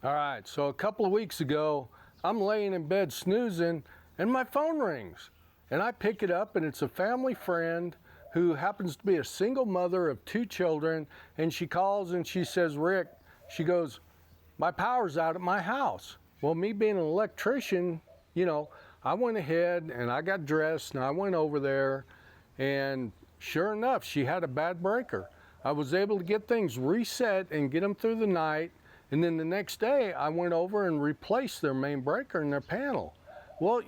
All right, so a couple of weeks ago, I'm laying in bed snoozing and my phone rings. And I pick it up and it's a family friend who happens to be a single mother of 2 children. And she calls and she says, Rick, she goes, my power's out at my house. Well, me being an electrician, I went ahead and I got dressed and I went over there, and sure enough, she had a bad breaker. I was able to get things reset and get them through the night. And then the next day, I went over and replaced their main breaker in their panel. Well,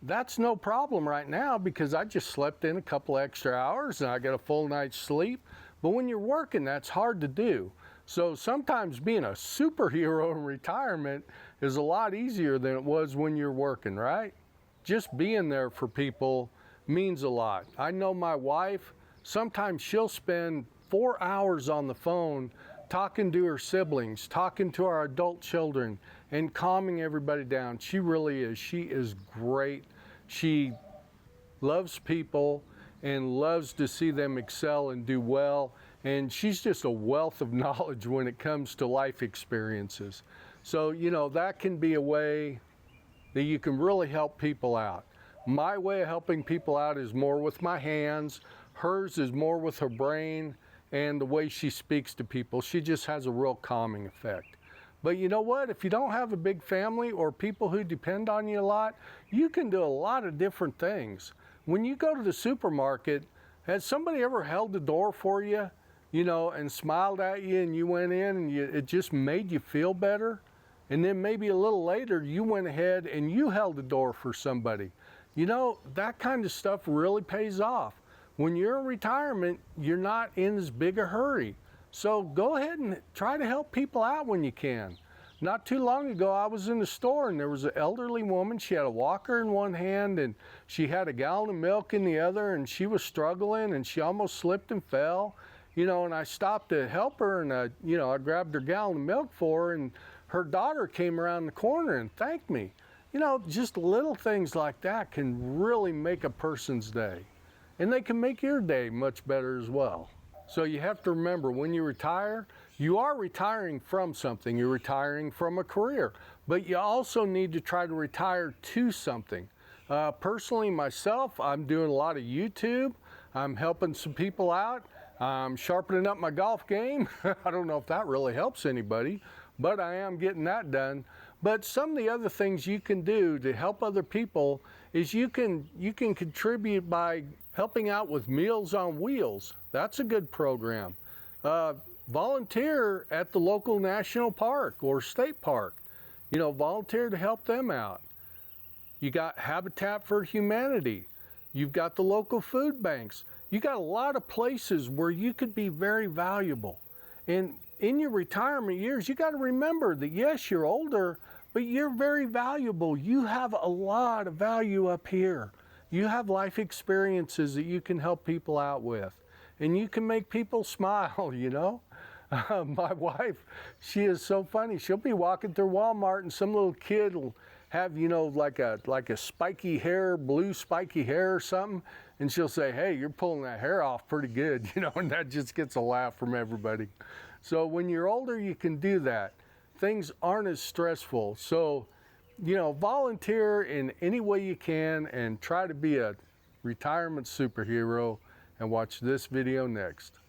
that's no problem right now because I just slept in a couple extra hours and I got a full night's sleep. But when you're working, that's hard to do. So sometimes being a superhero in retirement is a lot easier than it was when you're working, right? Just being there for people means a lot. I know my wife, sometimes she'll spend 4 hours on the phone talking to her siblings, talking to our adult children, and calming everybody down. She really is. She is great. She loves people and loves to see them excel and do well. And she's just a wealth of knowledge when it comes to life experiences. So, that can be a way that you can really help people out. My way of helping people out is more with my hands. Hers is more with her brain and the way she speaks to people. She just has a real calming effect. But you know what? If you don't have a big family or people who depend on you a lot, you can do a lot of different things. When you go to the supermarket, has somebody ever held the door for you, and smiled at you, and you went in and it just made you feel better? And then maybe a little later, you went ahead and you held the door for somebody. That kind of stuff really pays off. When you're in retirement, you're not in as big a hurry. So go ahead and try to help people out when you can. Not too long ago, I was in the store and there was an elderly woman. She had a walker in one hand and she had a gallon of milk in the other, and she was struggling and she almost slipped and fell. And I stopped to help her, and I grabbed her gallon of milk for her, and her daughter came around the corner and thanked me. Just little things like that can really make a person's day. And they can make your day much better as well. So you have to remember, when you retire, you are retiring from something. You're retiring from a career, but you also need to try to retire to something. Personally, myself, I'm doing a lot of YouTube. I'm helping some people out. I'm sharpening up my golf game. I don't know if that really helps anybody, but I am getting that done. But some of the other things you can do to help other people is you can contribute by helping out with Meals on Wheels. That's a good program. Volunteer at the local national park or state park. Volunteer to help them out. You got Habitat for Humanity. You've got the local food banks. You got a lot of places where you could be very valuable. And in your retirement years, you got to remember that yes, you're older, but you're very valuable. You have a lot of value up here. You have life experiences that you can help people out with. And you can make people smile, My wife, she is so funny. She'll be walking through Walmart and some little kid will have, like a spiky hair, blue spiky hair or something. And she'll say, hey, you're pulling that hair off pretty good, and that just gets a laugh from everybody. So when you're older, you can do that. Things aren't as stressful. So, volunteer in any way you can and try to be a retirement superhero, and watch this video next.